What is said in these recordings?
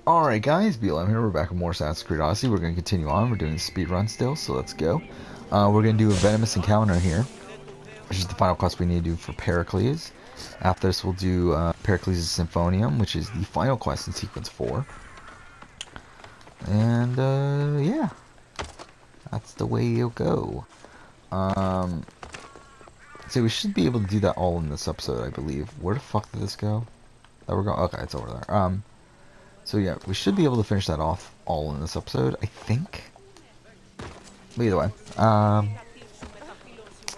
Alright guys, BLM here, we're back with more Assassin's Creed Odyssey. We're going to continue on, we're doing the speed run still, so let's go. We're going to do a Venomous encounter here, which is the final quest we need to do for Perikles. After this we'll do Perikles' Symposium, which is the final quest in Sequence 4. And yeah, that's the way it'll go. So we should be able to do that all in this episode, I believe. Where the fuck did this go? Oh, we're going, okay, it's over there. So yeah, we should be able to finish that off all in this episode, I think. But either way.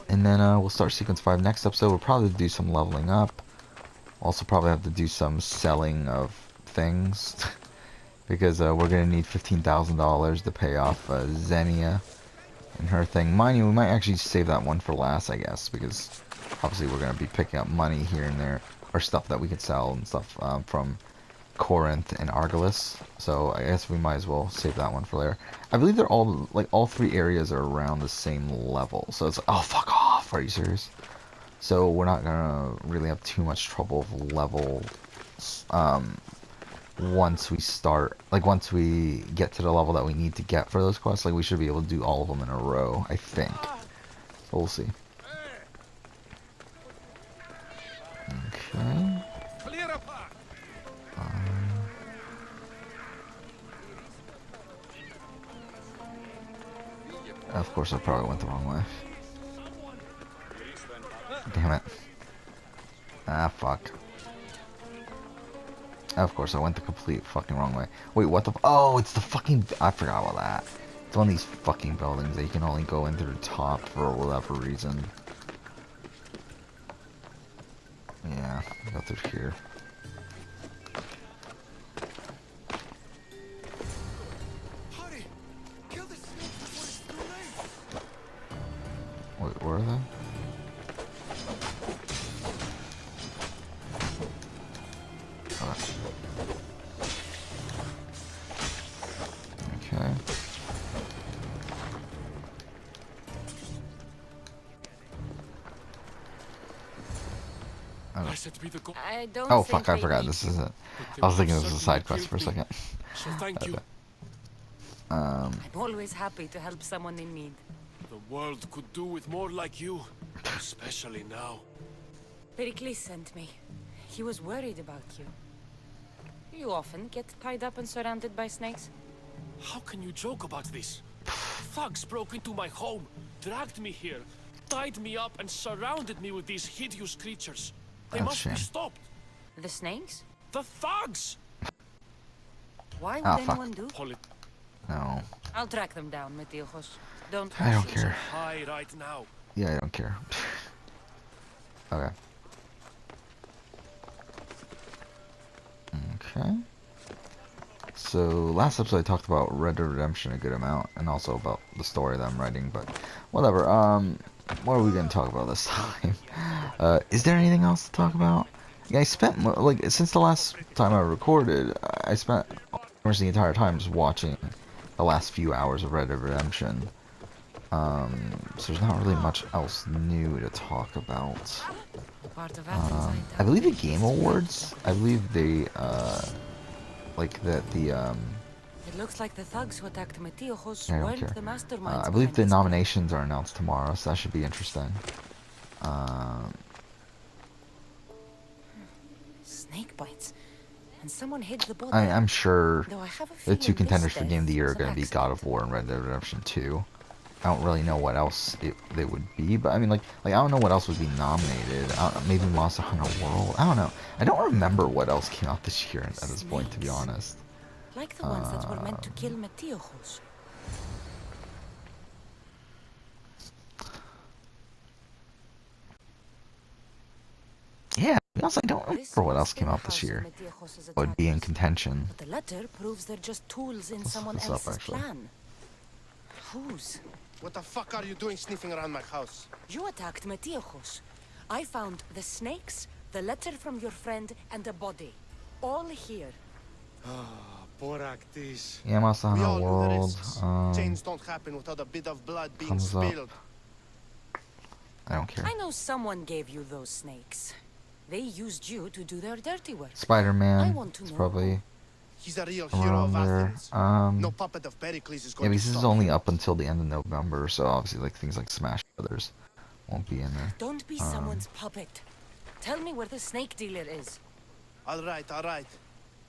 And then we'll start Sequence 5 next episode. We'll probably do some leveling up. Also probably have to do some selling of things. Because we're going to need $15,000 to pay off Xenia and her thing. Mind you, we might actually save that one for last, I guess. Because obviously we're going to be picking up money here and there. Or stuff that we can sell and stuff from Corinth and Argolis, so I guess we might as well save that one for later. I believe they're all, like, all three areas are around the same level, so it's like, oh, fuck off, are you serious? So we're not gonna really have too much trouble with level, once we start, like, once we get to the level that we need to get for those quests, like, we should be able to do all of them in a row, I think. So we'll see. Okay. Of course, I probably went the wrong way. Damn it. Ah, fuck. Of course, I went the complete fucking wrong way. Wait, what the oh, it's the fucking... I forgot about that. It's one of these fucking buildings that you can only go in through the top for whatever reason. Yeah, go through here. Wait, where are they? Okay. Oh fuck, I forgot this is it. I was thinking this was a side quest for a second. So thank you. I'm always happy to help someone in need. The world could do with more like you, especially now. Perikles sent me. He was worried about you. You often get tied up and surrounded by snakes? How can you joke about this? Thugs broke into my home, dragged me here, tied me up and surrounded me with these hideous creatures. They must be stopped. The snakes? The thugs! Why would anyone do? No. I'll track them down, Metiojos. Don't. I don't care. High right now. Yeah, I don't care. Okay. Okay. So, last episode I talked about Red Dead Redemption a good amount, and also about the story that I'm writing, but whatever. What are we going to talk about this time? Is there anything else to talk about? Yeah, I spent, like, since the last time I recorded, I spent almost the entire time just watching the last few hours of Red Dead Redemption. So there's not really much else new to talk about. I believe the Game Awards, I believe they, like that the, It looks like the thugs who attacked Metiojos I don't weren't care. the masterminds. I believe the nominations are announced tomorrow, so that should be interesting. Snake bites. And someone hid the body. I'm sure Though I have a the two feeling contenders this for Game of the Year are death was going to be an God of War and Red Dead Redemption 2. I don't really know what else they would be, but I mean, like I don't know what else would be nominated. I don't know, maybe Monster Hunter World. I don't know. I don't remember what else came out this year at this point, to be honest. Like the ones that were meant to kill Metiojos. Yeah, to be honest, I don't remember what else came out this year. Would be in contention. But the letter proves they're just tools in someone else's plan. Whose? What the fuck are you doing sniffing around my house? You attacked Metiojos. I found the snakes, the letter from your friend, and a body. All here. Perikles. Yeah, Monster Hunter World. Change don't happen without a bit of blood being comes up. spilled. I don't care. I know someone gave you those snakes. They used you to do their dirty work. Spider-Man. I want to It's know probably He's a real hero of around there. Athens. No puppet of Perikles is Yeah, going to because this is stop only him. up until the end of November, so obviously like things like Smash Brothers won't be in there. Don't be someone's puppet. Tell me where the snake dealer is. All right, all right.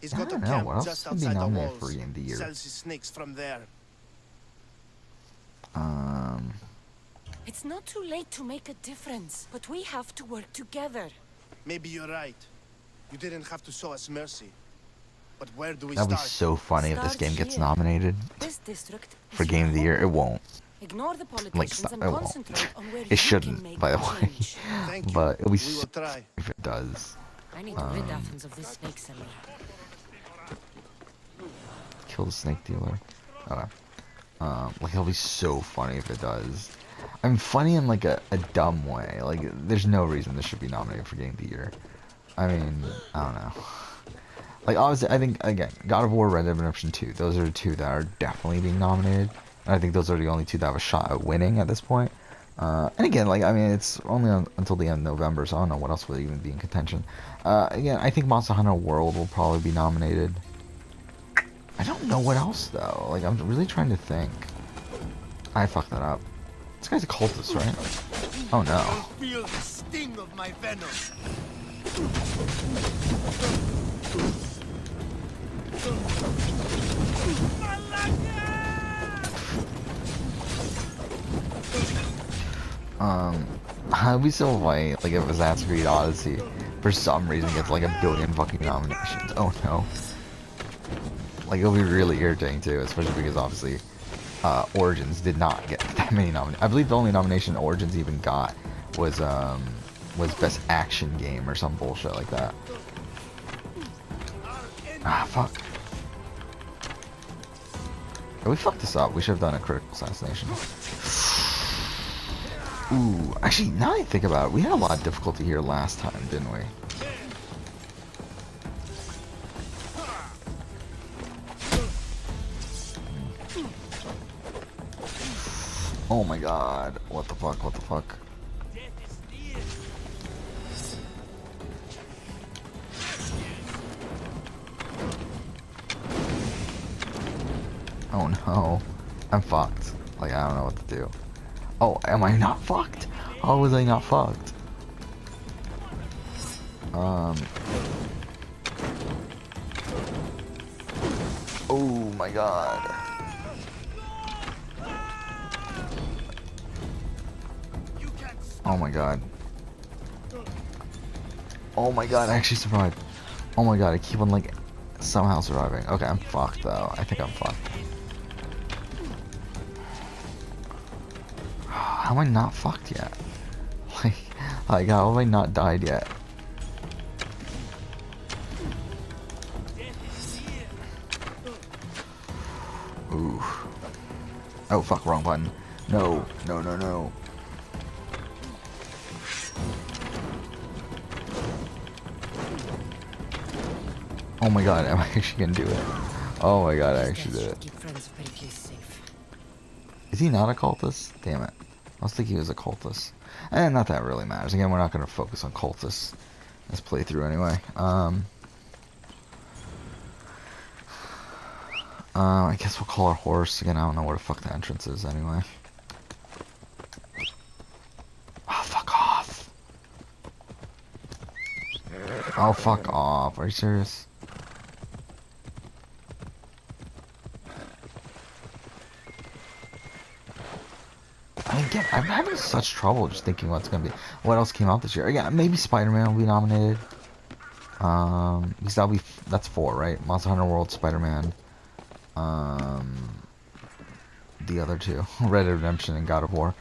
He's I got a don't know, camp what else just would be outside the nominated for walls. Game of the Year? Sells his snakes from there. It's not too late to make a difference, but we have to work together. Maybe you're right. You didn't have to show us mercy. But where do we That'd be start? so funny if this Start game gets here. nominated This district for is Game your of the Year. It home. won't. Ignore the Like, politicians stop. and It won't. concentrate on where you It can shouldn't, make by the a way. change. Thank you. But it'll be We will so try. if it does. I need to rid Athens of this snake seller. Kill the snake dealer. Okay. Like it'll be so funny if it does. I mean, funny in like a dumb way. Like, there's no reason this should be nominated for Game of the Year. I mean, I don't know. Like, obviously, I think, again, God of War, Red Dead Redemption 2, those are the two that are definitely being nominated. And I think those are the only two that have a shot at winning at this point. And again, like, I mean, it's only until the end of November, so I don't know what else would even be in contention. Again, I think Monster Hunter World will probably be nominated. I don't know what else, though. Like, I'm really trying to think. I fucked that up. This guy's a cultist, right? Oh, no. Feel the sting of my venom. I'd be so funny, like, if Assassin's Creed Odyssey, for some reason, gets, like, 1,000,000,000 fucking nominations. Oh, no. Like, it'll be really irritating, too, especially because, obviously, Origins did not get that many nominations. I believe the only nomination Origins even got was Best Action Game or some bullshit like that. Ah, fuck. Yeah, we fucked this up. We should have done a critical assassination. Ooh, actually, now that I think about it, we had a lot of difficulty here last time, didn't we? Oh my god. What the fuck, what the fuck? Oh no. I'm fucked. Like, I don't know what to do. Oh, am I not fucked? How was I not fucked? Oh my god. Oh my god. Oh my god, I actually survived. Oh my god, I keep on like somehow surviving. Okay, I'm fucked though. I think I'm fucked. How am I not fucked yet? Like how have I not died yet? Ooh. Oh fuck, wrong button. No, no, no, no. Oh my god, am I actually gonna do it? Oh my god, I actually did it. Keep friends of Perikles safe. Is he not a cultist? Damn it. I was thinking he was a cultist. And not that it really matters. Again, we're not gonna focus on cultists this playthrough anyway. I guess we'll call our horse. Again, I don't know where the fuck the entrance is anyway. Oh, fuck off. Oh, fuck off. Are you serious? I mean, again, I'm having such trouble just thinking what's gonna be. What else came out this year? Yeah, maybe Spider-Man will be nominated. Because that's 4, right? Monster Hunter World, Spider-Man. The other 2, Red Dead Redemption and God of War.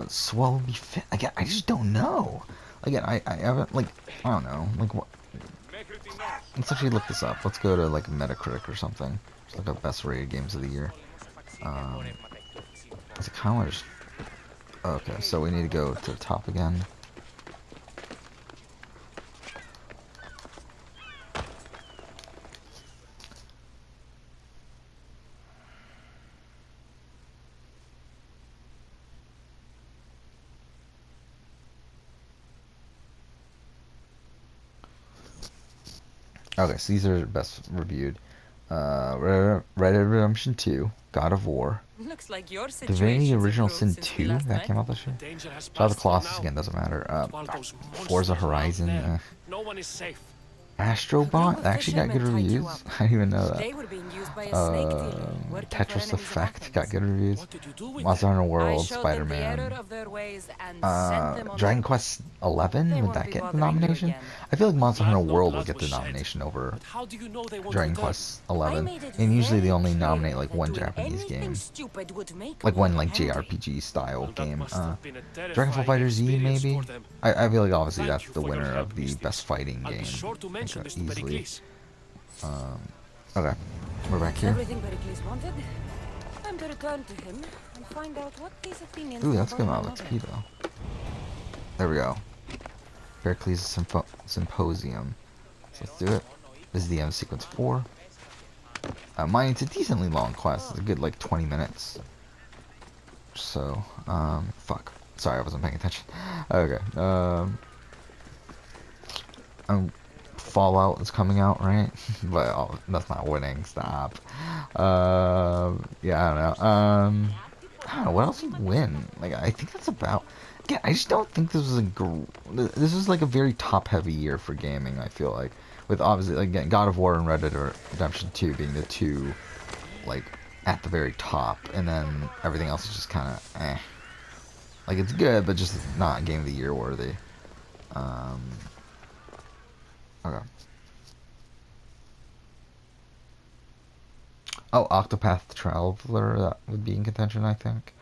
So what will be fit? Again, I just don't know. Again, I haven't, like, I don't know. Like, what? Let's actually look this up. Let's go to, like, Metacritic or something. Just look up best rated games of the year. Is it kind of just... Okay, so we need to go to the top again. Okay, so these are best reviewed. Red Dead Redemption 2, God of War, Looks like your Divinity situation's Original improved Sin since we 2, last that met. came out this The year. danger has Shadow of the passed through Colossus now. again, doesn't matter. But while those Forza monsters are out Horizon, there, no one is safe. A group Astrobot of actually got good fishermen tied you reviews. up. I didn't even know that. They were being used by a snake dealer working for Tetris enemies in Effect got Athens. good reviews. What did you do with Monster them? Hunter I World, showed them the Spider-Man. error of their ways and sent them on Dragon their way. Quest 11, They would won't that be get the bothering you nomination? again. I feel like Monster Hunter Glad no World will blood get the was shed. nomination over But how do you know they won't Dragon return? Quest I 11. made it And usually they very only clear nominate like that one doing Japanese anything game. stupid would make Like me one like angry. JRPG style Well, that game. must have been a Dragon terrifying Fighter Z experience maybe? for them. I feel like obviously Thank that's you the for your winner help, of the Mystics. best fighting I'll game. be sure to mention this to Easily. Perikles. Okay. We're back here. Everything Perikles wanted. Time to return to him and find out what these opinions Ooh, are that's good about amount my of mother. XP though. There we go. Perikles Symposium. So let's do it. This is the end of sequence 4. Mine, it's a decently long quest. It's a good like 20 minutes. So, fuck. Sorry, I wasn't paying attention. Okay, Fallout is coming out, right? But that's not winning. Stop. Yeah, I don't know. I don't know what else would win. Like, I think that's about. Yeah, I just don't think this was this was like a very top-heavy year for gaming. I feel like, with obviously again God of War and Red Dead Redemption 2 being the two, like at the very top, and then everything else is just kind of eh. Like it's good, but just not Game of the Year worthy. Okay. Oh, Octopath Traveler, that would be in contention, I think.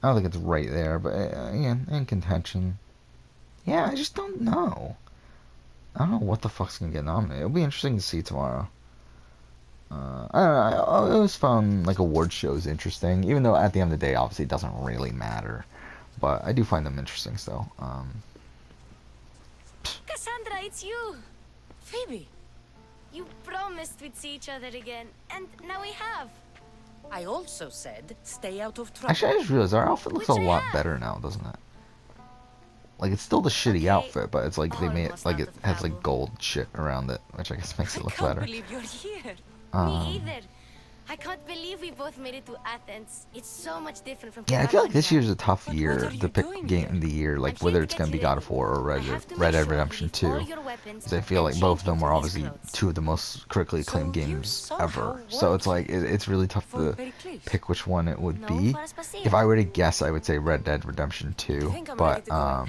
I don't think it's right there, but again, in contention. Yeah, I just don't know. I don't know what the fuck's gonna get nominated. It'll be interesting to see tomorrow. I don't know. I always found like award shows interesting, even though at the end of the day, obviously, it doesn't really matter. But I do find them interesting still. Cassandra, it's you! Phoebe, You promised we'd see each other again, and now we have. I also said stay out of trouble. Actually, I just realized our outfit looks a Which I lot have. better now, doesn't it? Like it's still the shitty Okay, outfit, but it's like they made it almost like out it of has like trouble. gold shit around it, which I guess makes it I look can't better. believe you're here. Me either. I can't believe we both made it to Athens. It's so much different from Yeah, I feel like this year's a tough But year what are to you pick doing game here? of the year, like I'm here whether to it's get gonna you be God ready. of War or I Red have to Dead make sure you Redemption leave 2. all your weapons Because I feel and like both of change them into were these obviously clothes. two of the most critically acclaimed So you games somehow ever. So it's like worked it's really tough for to Perikles. pick which one it would No, be. for Aspasia. If I were to guess, I would say Red Dead Redemption 2, think I'm ready but to go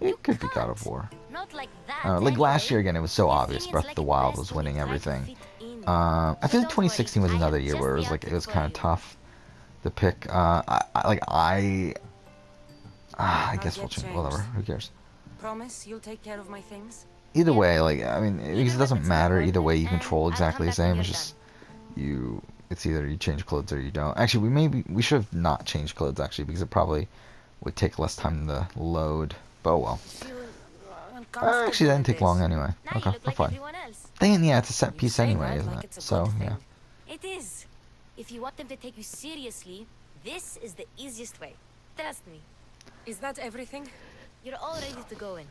it could be God of can't. War. Not like that. Like last anyway. year again, it was so The obvious. Athenians Breath of like the it Wild best was when you winning try to everything. fit in. I But feel like don't worry, 2016 was I another have year just where it the was like outfit it was for kind of you. tough to pick. I I'll guess we'll get change. changed. Whatever. Who cares? Promise you'll take care of my things? Either Yeah. way, like I mean, because it doesn't weapons matter. in Either way, you and control I'll exactly the come back same. when It's you're just you. It's either you change clothes or you don't. Actually, we should have not changed clothes actually because it probably would take less time to load. But oh well. Feel Actually, that didn't take long anyway. Now you Okay, look we're like fine. everyone else. Then yeah, it's a set You piece say anyway, that isn't like it? it's a So good yeah. thing. It is. If you want them to take you seriously, this is the easiest way. Trust me. Is that everything? You're all ready to go in.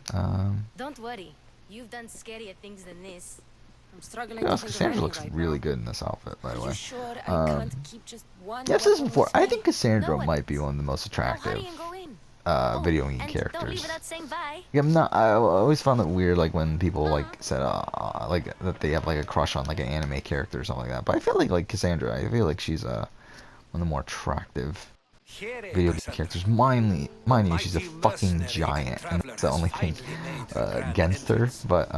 Don't worry. You've done scarier things than this. I'm struggling Yeah, to think of Cassandra any looks right really now. good in this outfit, by the Are way. you sure I can't keep just one? Yeah, I've said this weapon before. with I me? think Cassandra No might be weapons. one of the most Now attractive hurry and go in. video game and characters. don't leave without saying bye. Yeah, I always found it weird, like when people like said, like that they have like a crush on like an anime character or something like that. But I feel like Cassandra, I feel like she's one of the more attractive video game characters. Mind you, she's a fucking giant, and that's the only thing against her. But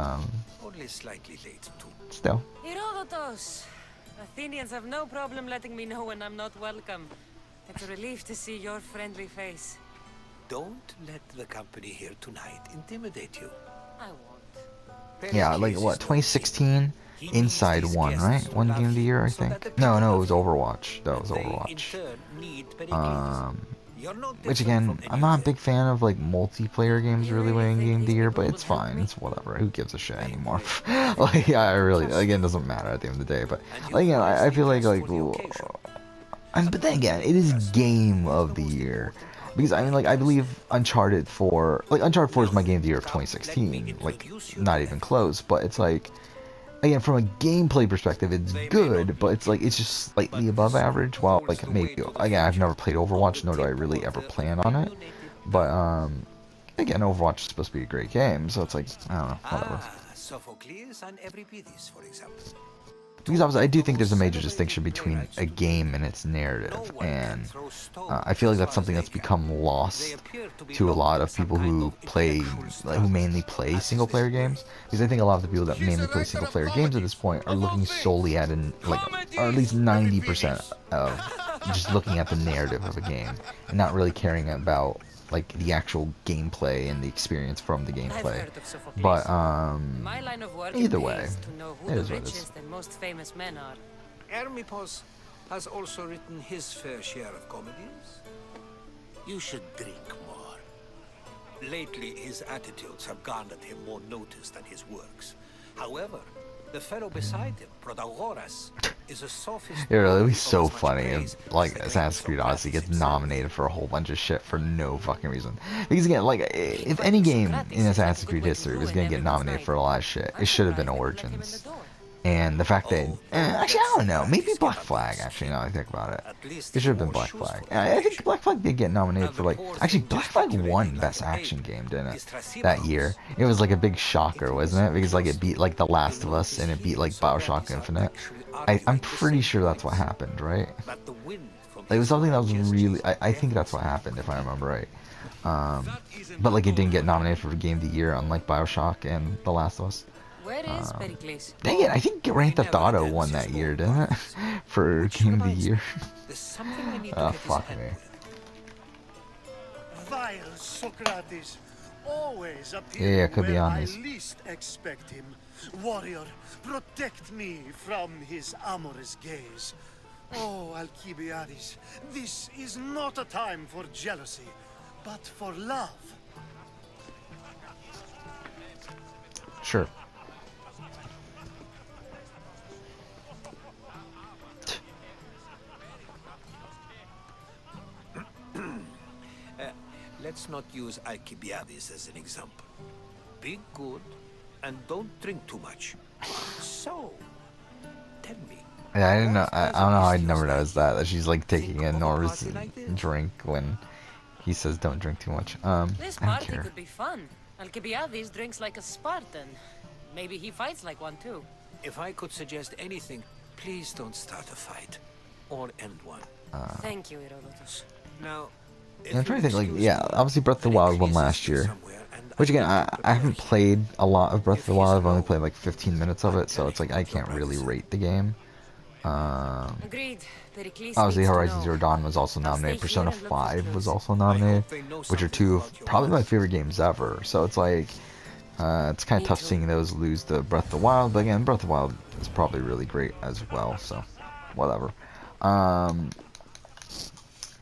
Only slightly late too. still, Herodotos. Athenians have no problem letting me know when I'm not welcome. It's a relief to see your friendly face. Don't let the company here tonight intimidate you. I won't. yeah, like Perikles what is 2016 He Inside needs his won, guests right? to One love game of the year, I so that think. the No, people it love was you. Overwatch. That was And they, in Overwatch. turn, need Perikles. You're not Which different again, from I'm any not a other. big fan of like multiplayer games You really really winning think game of the these year, people but would it's help fine. me? It's whatever. Who gives a shit I anymore? agree. Like, yeah, I really, again, it doesn't matter at the end of the day. But And like, you've you know, I feel like dressed for the occasion. but then again, it is game of the year. Because I mean, like, I believe Uncharted 4 is my game of the year of 2016. Like, not even close. But it's like, again, from a gameplay perspective, it's good, but it's like it's just slightly above average. While like maybe again, I've never played Overwatch, nor do I really ever plan on it. But again, Overwatch is supposed to be a great game, so it's like I don't know, whatever. Sophocles and Euripides, for example. Because obviously, I do think there's a major distinction between a game and its narrative, and I feel like that's something that's become lost to a lot of people who play, like, who mainly play single-player games. Because I think a lot of the people that mainly play single-player games at this point are looking solely at or at least 90% of just looking at the narrative of a game, and not really caring about like the actual gameplay and the experience from the gameplay. But My line of work either way, to know who it the is what it is. richest and most famous men are. Hermippos has also written his fair share of comedies. You should drink more. Lately, his attitudes have garnered him more notice than his works. However, the fellow beside him, Protagoras, is a sophist. It would be so funny if, like, Assassin's Creed Odyssey gets nominated for a whole bunch of shit for no fucking reason. Because again, like, if any game in Assassin's Creed history was gonna get nominated for a lot of shit, it should have been Origins. And the fact that, actually, I don't know, maybe Black Flag, actually, now that I think about it. It should have been Black Flag. I think Black Flag did get nominated for, like, actually, Black Flag won Best Action Game, didn't it, that year? It was, like, a big shocker, wasn't it? Because, like, it beat, like, The Last of Us, and it beat, like, Bioshock Infinite. I'm pretty sure that's what happened, right? Like, it was something that was really, I think that's what happened, if I remember right. But, like, it didn't get nominated for Game of the Year, unlike Bioshock and The Last of Us. Where is Perikles? Dang it, I think Grand Theft Auto won that year, didn't it? For Game of the Year. Oh, fuck me. Vile Socrates, always Yeah, appearing it could be where on I this. least expect him. Warrior, protect me from his amorous gaze. Oh, Alcibiades, this is not a time for jealousy, but for love. Sure. Let's not use Alcibiades as an example. Be good and don't drink too much. So, tell me. Yeah, I didn't know. I don't know how I never noticed that she's like taking a enormous drink when he says don't drink too much. This I don't party care. could be fun. Alcibiades drinks like a Spartan. Maybe he fights like one too. If I could suggest anything, please don't start a fight or end one. Thank you, Herodotus. Now, Yeah, I'm trying to think, like, yeah, obviously Breath of the Wild won last year. Which, again, I haven't played a lot of Breath of the Wild. I've only played, like, 15 minutes of it, so it's like I can't really rate the game. Agreed. Perikles Obviously, needs to Horizon know. Zero Dawn was also I'll stay nominated. here Persona and look for 5 clues. was also nominated, which are two of probably my favorite games ever. So it's like, it's kind of tough seeing those lose to Breath of the Wild. But again, Breath of the Wild is probably really great as well, so whatever.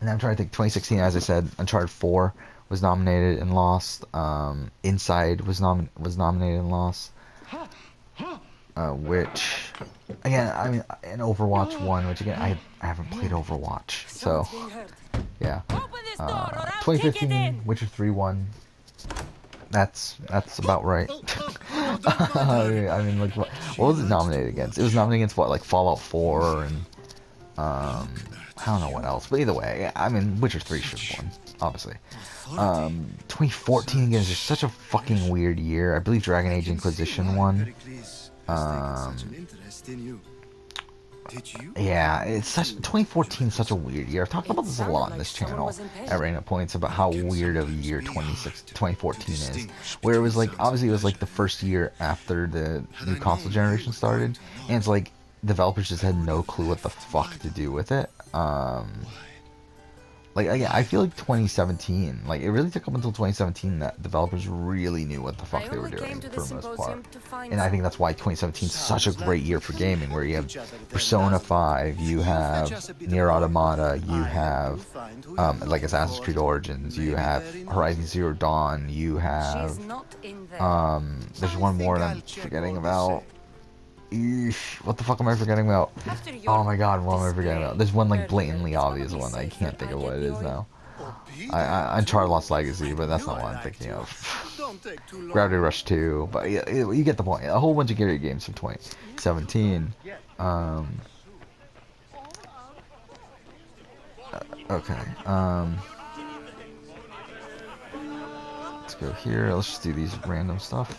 And I'm trying to think, 2016, as I said, Uncharted 4 was nominated and lost. Inside was nominated and lost. Which, again, I mean, and Overwatch 1, which again, I haven't played Overwatch, so, yeah. Open this door or I'll kick it 2015, in. Witcher 3 won. That's about right. I mean, like, what was it nominated against? It was nominated against what, like Fallout 4 and I don't know what else, but either way, I mean, Witcher 3 should have won, obviously. 2014 again is just such a fucking weird year. I believe Dragon Age Inquisition won. Yeah, it's such 2014 is such a weird year. I've talked about this a lot in this channel at random points about how weird of a year 2014 is. Where it was like, obviously it was like the first year after the new console generation started, and it's like developers just had no clue what the fuck to do with it. Like, I feel like 2017, like, it really took up until 2017 that developers really knew what the fuck they were doing for the most part. And I think that's why 2017 is such a great year for gaming, where you have Persona 5, you have Nier Automata, you have, like, Assassin's Creed Origins, you have Horizon Zero Dawn, you have, there's one more that I'm forgetting about. Eesh, what the fuck am I forgetting about? Oh my god, what am I forgetting about? There's one like blatantly obvious one. I can't think of what it is now. Uncharted Lost Legacy, but that's not what I'm thinking of. Don't take too long. Gravity Rush 2, but yeah, you get the point. A whole bunch of great games from 2017. Okay. Let's go here. Let's just do these random stuff.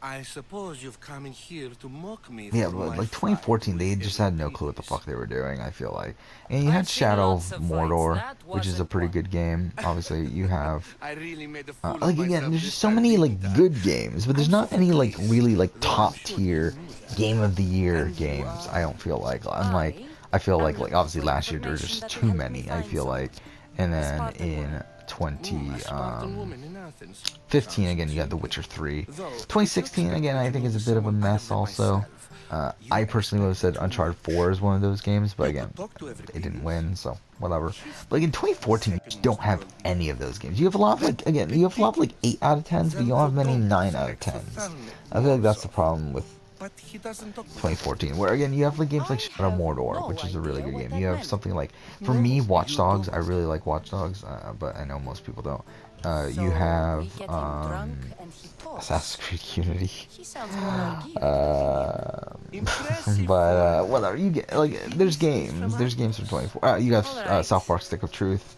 I suppose you've come in here to mock me. Yeah, for but my like fight 2014, they with just had no clue what the fuck they were doing, I feel like. And you had Shadow of Mordor, which is a pretty good game. Obviously, you have... I really made a fool of like, again, myself there's this just so time, many, didn't like, I? good games, but there's not any, like, really, like, top-tier Game of the Year games, I don't feel like. Unlike, I feel like obviously last year there were just too many, I feel like. And then in 2015, again, you got The Witcher 3. 2016, again, I think is a bit of a mess also. I personally would have said Uncharted 4 is one of those games, but again, they didn't win, so whatever. But like in 2014, you don't have any of those games. You have a lot of, like, again, you have a lot of, like, 8 out of 10s, but you don't have many 9 out of 10s. I feel like that's the problem with 2014, where again you have like games like Shadow of Mordor, which is a really good game. You have something like, for me, Watch Dogs. I really like Watch Dogs, but I know most people don't. You have Assassin's Creed Unity. But whatever, you get, like, there's games from 24. You have South Park: Stick of Truth.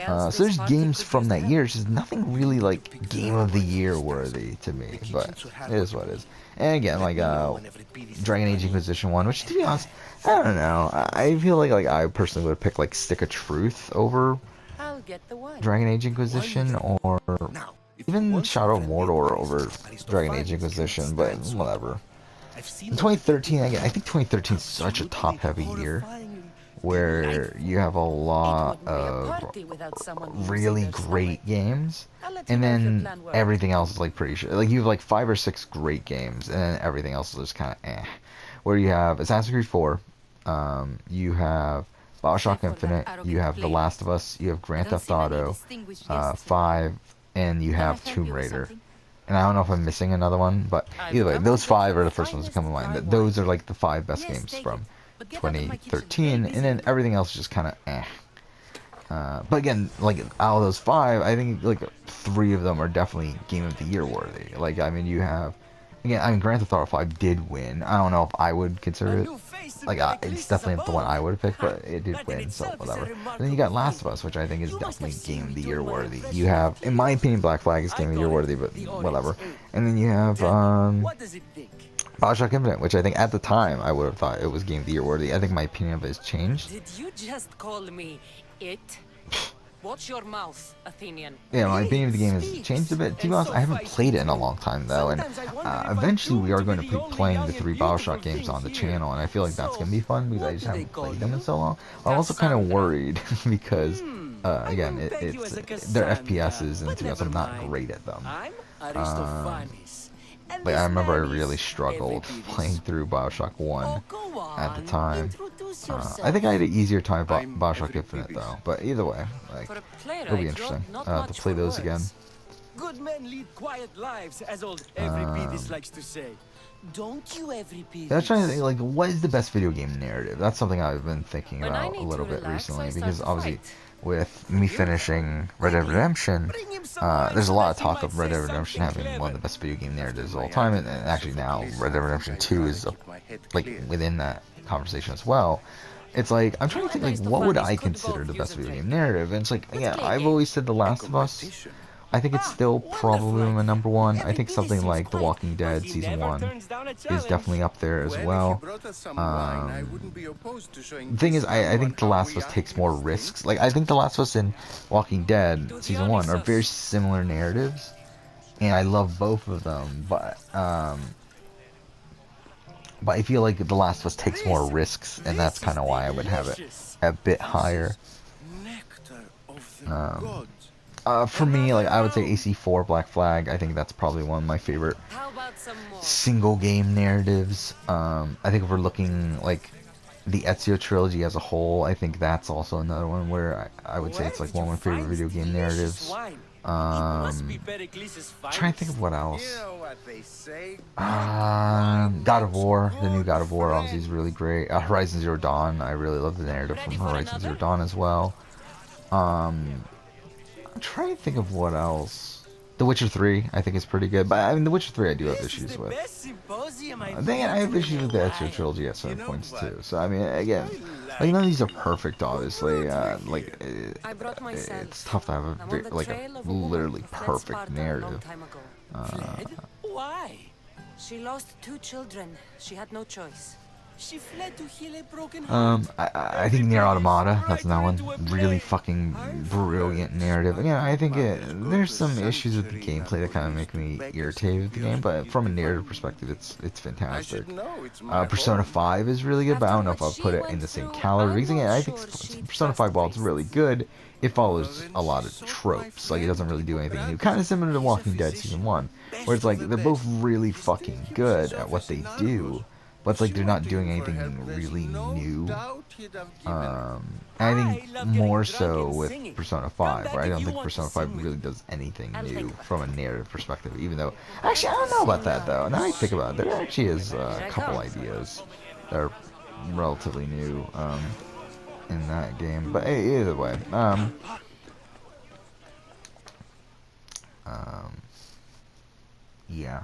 So there's games from that year. It's just nothing really like Game of the Year worthy to me, but it is what it is. And again, like Dragon Age Inquisition 1, which, to be honest, I don't know. I feel like I personally would have picked like Stick of Truth over Dragon Age Inquisition, or even Shadow of Mordor over Dragon Age Inquisition, but whatever. In 2013, again, I think 2013 is such a top-heavy year, where you have a lot of really great games, and then everything else is like pretty shit. Like you have like 5 or 6 great games, and then everything else is just kind of eh. Where you have Assassin's Creed 4, you have BioShock Infinite, you have The Last of Us, you have Grand Theft Auto 5, and you have Tomb Raider. And I don't know if I'm missing another one, but either way, those 5 are the first ones that come to mind. Those are like the 5 best games from 2013, and then everything else is just kind of eh. But again, like out of those 5, I think like 3 of them are definitely Game of the Year worthy. Like, I mean, you have, again, I mean, Grand Theft Auto 5 did win. I don't know if I would consider it, like, it's definitely the one I would have picked, but it did win, so whatever. And then you got Last of Us, which I think is definitely Game of the Year worthy. You have, in my opinion, Black Flag is Game of the Year worthy, but whatever. And then you have BioShock Infinite, which I think at the time I would have thought it was Game of the Year worthy. I think my opinion of it has changed. Did you just call me it? Watch your mouth, Athenian. Yeah, my opinion of the game has changed a bit. To be honest, I haven't played it in a long time though, and eventually we are going to be playing the 3 BioShock games on the channel, and I feel like that's going to be fun because I just haven't played them in so long. I'm also kind of worried because, again, it's their FPSs, and to be honest, I'm not great at them. Like, I remember I really struggled playing through BioShock 1 at the time. I think I had an easier time BioShock Infinite though, but either way, like, it'll be interesting to play those again. Good men lead quiet lives, as old Euripides likes to say. Don't you, Euripides? I was trying to think, like, what is the best video game narrative? That's something I've been thinking about a little bit recently, because obviously with me finishing Red Dead Redemption, there's a lot of talk of Red Dead Redemption having one of the best video game narratives of all time, and actually now Red Dead Redemption 2 is like within that conversation as well. It's like, I'm trying to think, like, what would I consider the best video game narrative? And it's like, yeah, I've always said The Last of Us. I think it's still probably my number one. I think something like The Walking Dead Season 1 is definitely up there as well. The thing is, I think The Last of Us takes more risks. Like, I think The Last of Us and Walking Dead Season 1 are very similar narratives, and I love both of them, but I feel like The Last of Us takes more risks, and that's kind of why I would have it a bit higher. For me, like, I would say AC4 Black Flag. I think that's probably one of my favorite single game narratives. I think if we're looking like the Ezio trilogy as a whole, I think that's also another one where I would say it's like one of my favorite video game narratives. Must be Perikles' Trying to think of what else. You know what they say. God of War, the new God of War obviously is really great. Horizon Zero Dawn, I really love the narrative from Horizon Zero Dawn as well. I'm trying to think of what else. The Witcher 3, I think is pretty good, but I mean, The Witcher 3 I do have issues with. Then I have issues with the Ezio trilogy at certain points too. So I mean, again, like none of these are perfect, obviously. It's tough to have a literally perfect narrative. Why? She lost 2 children. She had no choice. She fled to heal a broken heart. I think Nier Automata, that's another one. Really fucking brilliant narrative. Again, I think there's some issues with the gameplay that kind of make me irritated with the game, but from a narrative perspective, it's fantastic. Persona 5 is really good, but I don't know if I'll put it in the same caliber. Because again, I think Persona 5, while it's really good, it follows a lot of tropes. Like, it doesn't really do anything new. Kind of similar to Walking Dead Season 1, where it's like, they're both really fucking good at what they do. But it's like they're not doing anything really new. I think more so with Persona 5, where I don't think Persona 5 really does anything new from a narrative perspective, even though... Actually, I don't know about that, though. Now I think about it, there actually is a couple ideas that are relatively new in that game. But hey, either way. Yeah.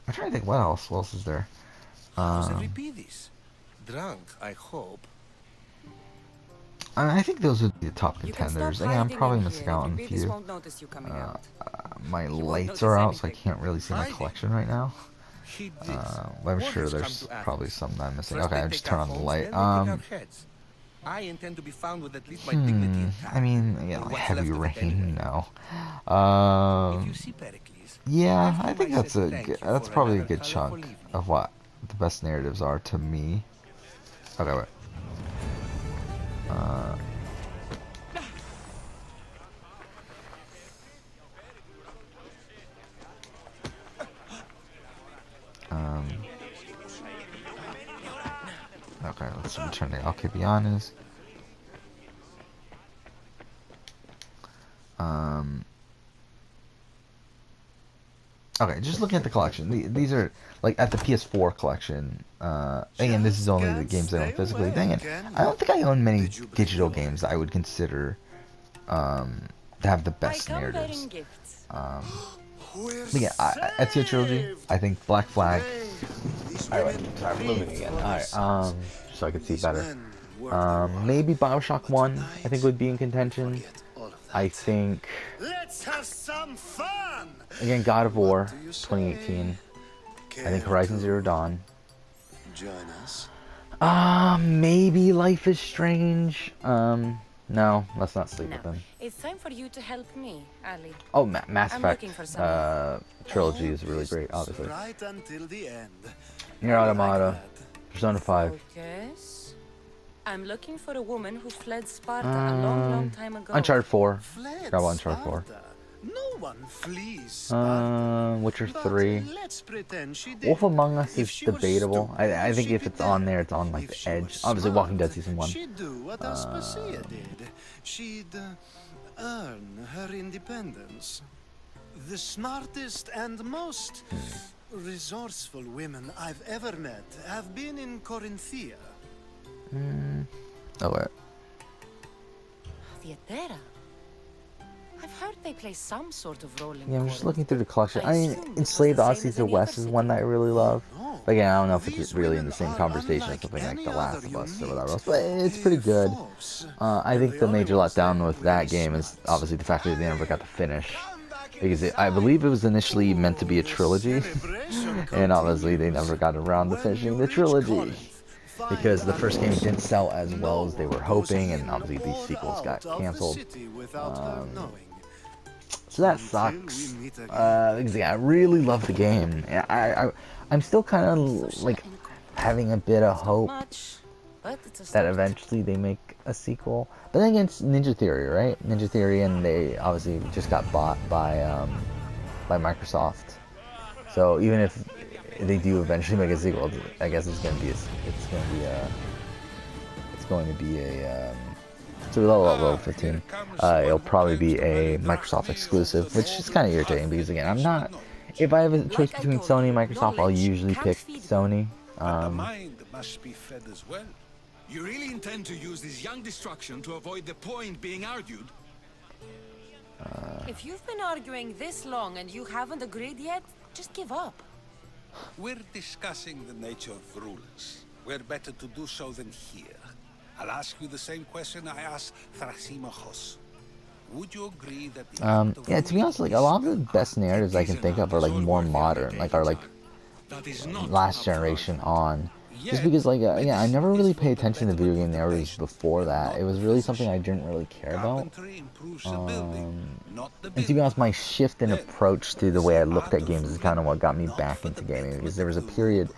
I'm trying to think what else. What else is there? Drunk, I hope. I think those would be the top contenders. Again, I'm probably missing out on a few. My lights are out, so I can't really see my collection right now. But I'm sure there's probably some that I'm missing. Okay, I just turn on the light. I intend to be found with at least my dignity intact. I mean, yeah, like Heavy Rain, no. If you see Perikles, yeah, I think that's probably a good chunk of what the best narratives are to me. Okay, wait. Okay, let's return to Alcibiades. Okay, just looking at the collection. These are like at the PS4 collection. Again, this is only the games I own physically. Dang it, I don't think I own many digital games that I would consider to have the best narratives. But yeah, Ezio trilogy. I think Black Flag. Alright, sorry, I'm moving again. Alright, so I can see better. Maybe BioShock 1, I think would be in contention. I think... Let's have some fun! Again, God of War, 2018. I think Horizon Zero Dawn. Join us. Maybe Life is Strange. No, let's not sleep with them. It's time for you to help me, Ali. Oh, Mass Effect trilogy is really great, obviously. Right until the end. Nier Automata, Persona 5. Yes. I'm looking for a woman who fled Sparta a long time ago. Uncharted 4. Fled Got Uncharted 4. Sparta. No one flees Sparta. Witcher But 3. let's pretend she did. Wolf Among Us If is she was debatable. stupid, I think if she'd it's be on dead. there, it's on like If the she edge. was Obviously, Walking Dead smart, Season 1. She'd do what Aspasia did. She'd earn her independence. The smartest and most resourceful women I've ever met have been in Corinthia. Oh, wait. Theatera. I've heard they play some sort of role in Yeah, I'm just Corinth. looking through the collection. I I mean, assumed it was Enslaved the same Odyssey as to the any West other is one that I really love. No, But again, I don't know if these it's really in the women same are conversation as unlike something like any The Last other of you Us or meet. whatever else. But it's pretty good. I think the major letdown with that game is obviously the fact that they never got to finish. Because I believe it was initially meant to be a trilogy. And obviously they never got around to finishing the trilogy. Because the first game didn't sell as well as they were hoping, and obviously these sequels got cancelled. So that sucks. Because yeah, I really love the game. I'm still kind of like having a bit of hope that eventually they make a sequel. But then again, it's Ninja Theory, right? Ninja Theory, and they obviously just got bought by Microsoft. So even if they do eventually make a sequel, to level 15, it'll probably be a Microsoft exclusive, which is kind of irritating because again, I'm not. If I have a choice between Sony and Microsoft, I'll usually pick Sony. The mind must be fed as well. You really intend to use this young destruction to avoid the point being argued? If you've been arguing this long and you haven't agreed yet, just give up. We're discussing the nature of rules. We're better to do so than here. I'll ask you the same question I asked Thrasimachos. Would you agree that the yeah, to be honest, like a lot of the best narratives I can think of are like more modern, like are like last generation on. Just because, like, yeah, I never really paid attention to video game narratives before that. It was really something I didn't really care about. And to be honest, my shift in approach to the way I looked at games is kind of what got me back into gaming. Because there was a period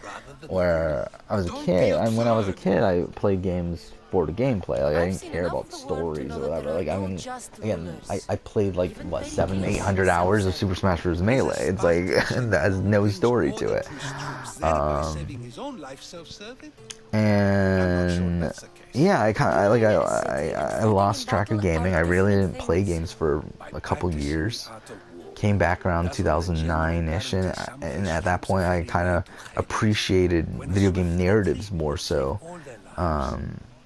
where I was a kid, and when I was a kid, I played games for the gameplay. Like, I didn't care about stories or whatever. Like, I mean, again, I played like what 700-800 hours of Super Smash Bros. Melee. It's like that has no story to it. And yeah, I lost track of gaming. I really didn't play games for a couple years. Came back around 2009-ish, and at that point, I kind of appreciated video game narratives more so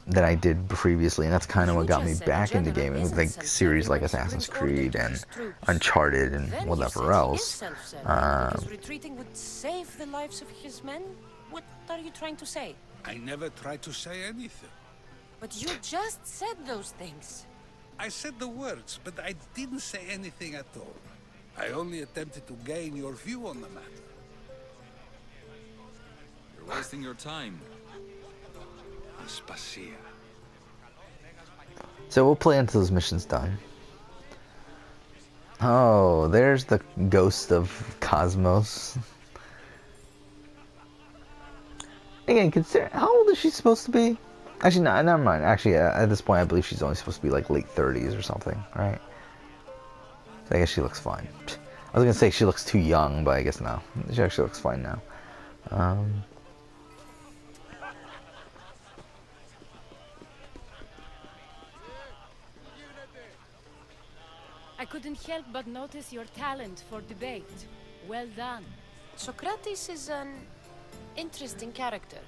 than I did previously, and that's kind of what got me back into gaming, with like series like Assassin's Creed and Uncharted and whatever else. Retreating would save the lives of his men? What are you trying to say? I never tried to say anything. But you just said those things. I said the words, but I didn't say anything at all. I only attempted to gain your view on the matter. You're wasting your time. Aspasia. So we'll play until this mission's done. Oh, there's the ghost of Cosmos. Again, consider how old is she supposed to be? Actually, no, never mind. Actually, at this point, I believe she's only supposed to be like late 30s or something, right? So I guess she looks fine. I was gonna say she looks too young, but I guess no. She actually looks fine now. I couldn't help but notice your talent for debate. Well done. Socrates is an interesting character.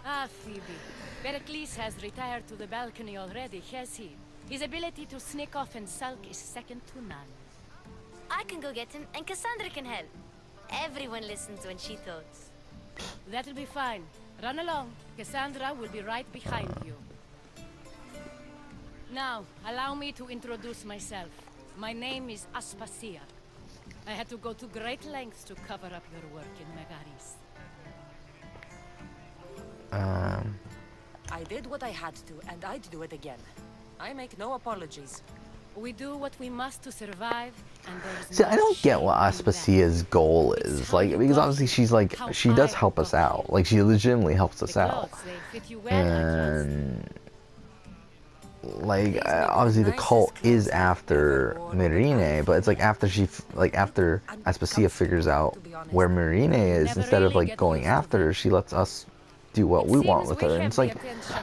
Ah, Phoebe. Perikles has retired to the balcony already, has he? His ability to sneak off and sulk is second to none. I can go get him, and Cassandra can help. Everyone listens when she talks. That'll be fine. Run along. Cassandra will be right behind you. Now, allow me to introduce myself. My name is Aspasia. I had to go to great lengths to cover up your work in Megaris. I did what I had to, and I'd do it again. I make no apologies. We do what we must to survive, and there's See, I don't get what Aspasia's goal is. Like, because obviously she's like, she does help us out. Like, she legitimately helps us out. And like, obviously the cult is after Myrine, but it's like after after Aspasia figures out where Myrine is, instead of like going after her, she lets us do what we want with her. And it's like,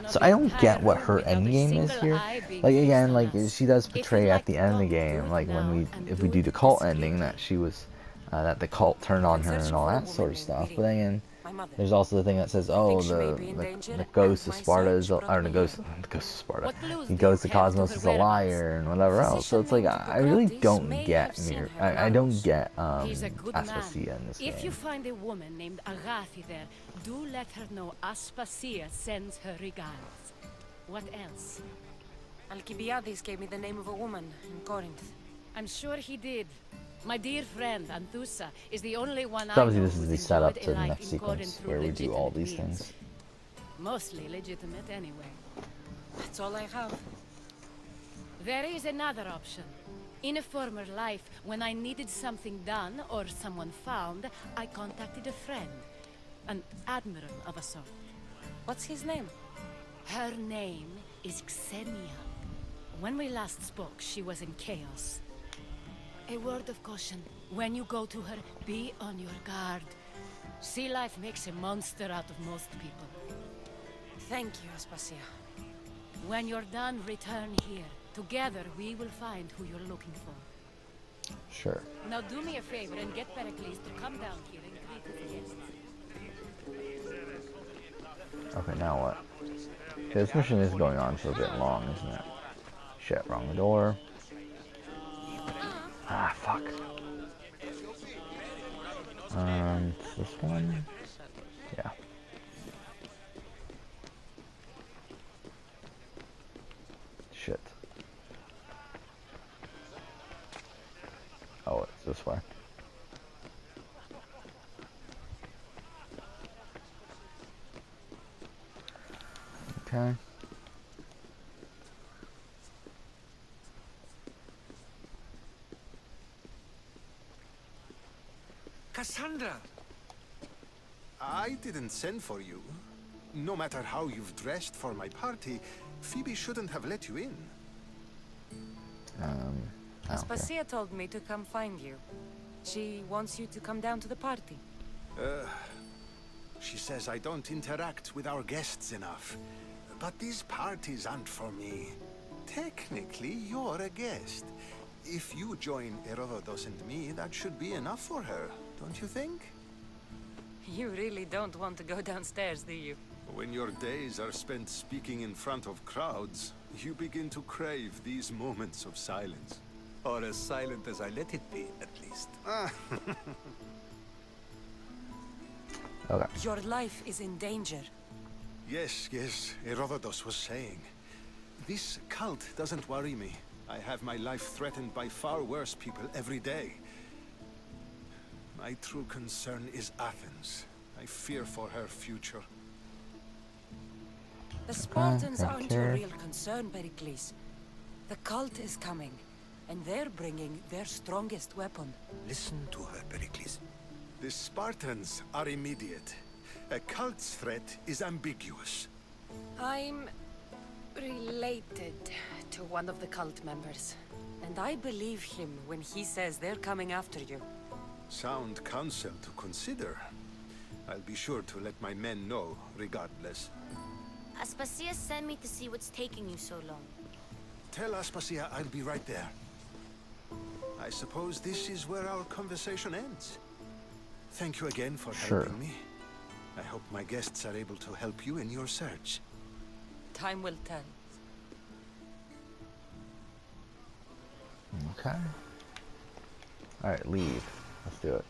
so I don't get what her end game is here. Like, again, like she does portray at the end of the game, like when if we do the cult ending, that she was that the cult turned on her and all that sort of stuff. But then again, there's also the thing that says, oh, the ghost of Sparta is, or the ghost of Sparta, the ghost of Cosmos is a liar and whatever else. So it's like, I really don't get I don't get Aspasia in this game. If you find a woman named Agathi there, do let her know Aspasia sends her regards. What else? Alcibiades gave me the name of a woman in Corinth. I'm sure he did. My dear friend, Anthusa, is the only one So I obviously know this is who's the setup enjoyed to a the life next in sequence Corinth through where we do all legitimate these means. things. Mostly legitimate anyway. That's all I have. There is another option. In a former life, when I needed something done or someone found, I contacted a friend. An admiral of a sort. What's his name? Her name is Xenia. When we last spoke, she was in chaos. A word of caution. When you go to her, be on your guard. Sea life makes a monster out of most people. Thank you, Aspasia. When you're done, return here. Together, we will find who you're looking for. Sure. Now do me a favor and get Perikles to come down here and greet his guests. Okay, now what? Okay, this mission is going on for a bit long, isn't it? Shit, wrong door. Ah, fuck. This one? Yeah. Shit. Oh, it's this way. Okay. Cassandra! I didn't send for you. No matter how you've dressed for my party, Phoebe shouldn't have let you in. Aspasia told me to come find you. She wants you to come down to the party. She says I don't interact with our guests enough. But these parties aren't for me. Technically, you're a guest. If you join Herodotus and me, that should be enough for her, don't you think? You really don't want to go downstairs, do you? When your days are spent speaking in front of crowds, you begin to crave these moments of silence. Or as silent as I let it be, at least. Okay. Your life is in danger. Yes, Herodotus was saying. This cult doesn't worry me. I have my life threatened by far worse people every day. My true concern is Athens. I fear for her future. The Spartans aren't your real concern, Perikles. The cult is coming, and they're bringing their strongest weapon. Listen to her, Perikles. The Spartans are immediate. A cult's threat is ambiguous. I'm related to one of the cult members, and I believe him when he says they're coming after you. Sound counsel to consider. I'll be sure to let my men know, regardless. Aspasia sent me to see what's taking you so long. Tell Aspasia I'll be right there. I suppose this is where our conversation ends. Thank you again for helping me. I hope my guests are able to help you in your search. Time will tell. Okay. Alright, leave. Let's do it.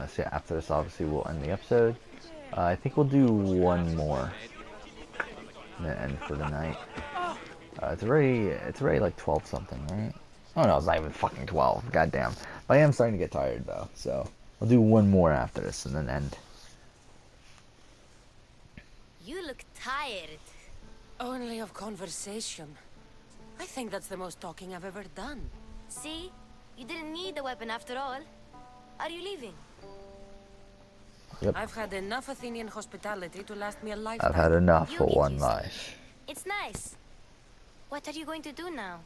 So yeah, after this obviously we'll end the episode. I think we'll do one more. And then end for the night. It's already like 12 something, right? Oh no, it's not even fucking 12. Goddamn. But I am starting to get tired though, so I'll do one more after this and then end. You look tired. Only of conversation. I think that's the most talking I've ever done. See? You didn't need the weapon after all. Are you leaving? Yep. I've had enough Athenian hospitality to last me a lifetime. I've had enough You for get one used to it. life. It's nice. What are you going to do now?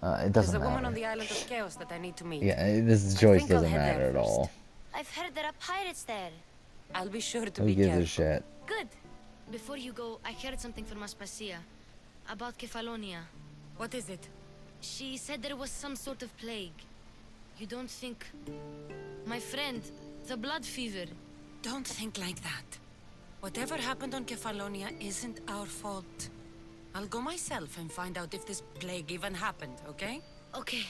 It There's doesn't a woman matter. on the island of Chaos that I need to meet. Yeah, this choice think I'll doesn't head matter there at all. first. I've heard there are pirates there. I'll be sure to Who be gives careful. a shit? Good. Before you go, I heard something from Aspasia. About Kefalonia. What is it? She said there was some sort of plague. You don't think... My friend, the blood fever. Don't think like that. Whatever happened on Kefalonia isn't our fault. I'll go myself and find out if this plague even happened, okay? Okay.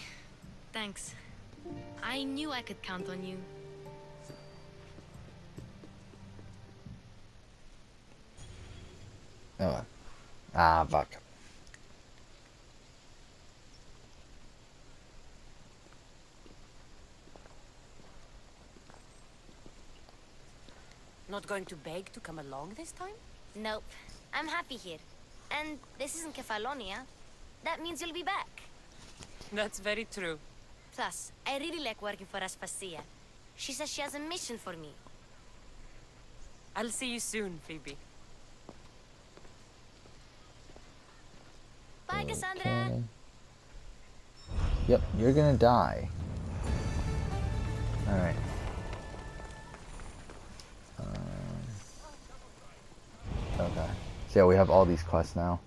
Thanks. I knew I could count on you. Oh. Ah, fuck. Not going to beg to come along this time? Nope. I'm happy here. And this isn't Kefalonia. That means you'll be back. That's very true. Plus, I really like working for Aspasia. She says she has a mission for me. I'll see you soon, Phoebe. Bye, Cassandra! Okay. Yep, you're gonna die. Alright. So yeah, we have all these quests now.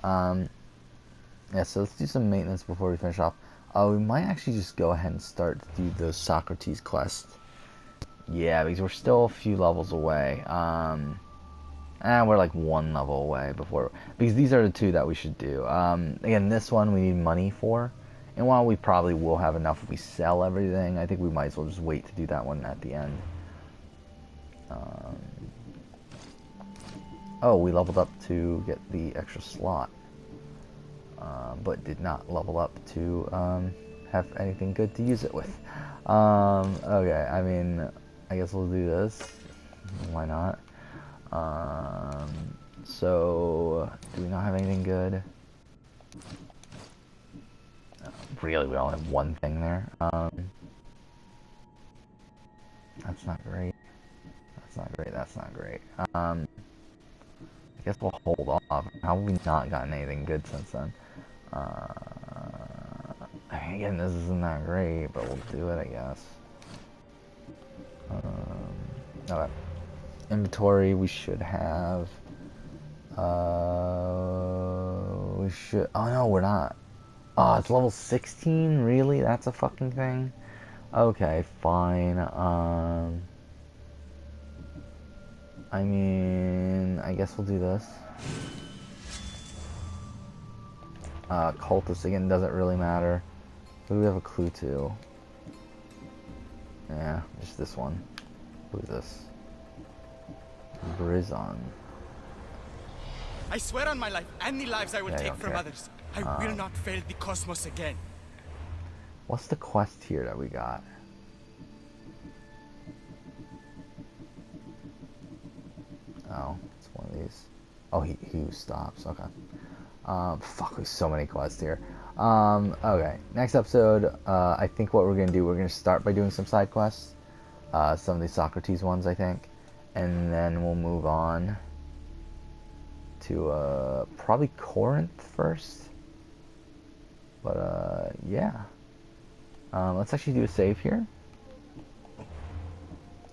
Yeah, so let's do some maintenance before we finish off. We might actually just go ahead and start to do the Socrates quest. Yeah, because we're still a few levels away. And we're like 1 level away before, because these are the 2 that we should do. Again, this one we need money for, and while we probably will have enough if we sell everything, I think we might as well just wait to do that one at the end. Oh, we leveled up to get the extra slot, but did not level up to have anything good to use it with. Okay, I mean, I guess we'll do this. Why not? So, do we not have anything good? Really, we only have 1 thing there. That's not great. That's not great. That's not great. I guess we'll hold off. How have we not gotten anything good since then? I mean, again, this isn't that great, but we'll do it, I guess. Okay. Inventory, we should have. We should. Oh no, we're not. Oh, it's level 16. Really? That's a fucking thing. Okay, fine. I mean, I guess we'll do this. Cultist again doesn't really matter. Who do we have a clue to? Yeah, just this one. Who is this? Brizon. I swear on my life and the lives I will take from others, I will not fail the cosmos again. What's the quest here that we got? Oh, it's one of these. Oh, he stops. Okay. Fuck, there's so many quests here. Okay. Next episode, I think what we're gonna do, we're gonna start by doing some side quests. Some of these Socrates ones, I think. And then we'll move on to, probably Corinth first. But, yeah. Let's actually do a save here.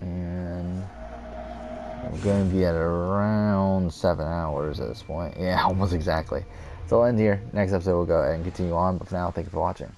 And we're going to be at around 7 hours at this point. Yeah, almost exactly. So I'll end here. Next episode we'll go ahead and continue on. But for now, thank you for watching.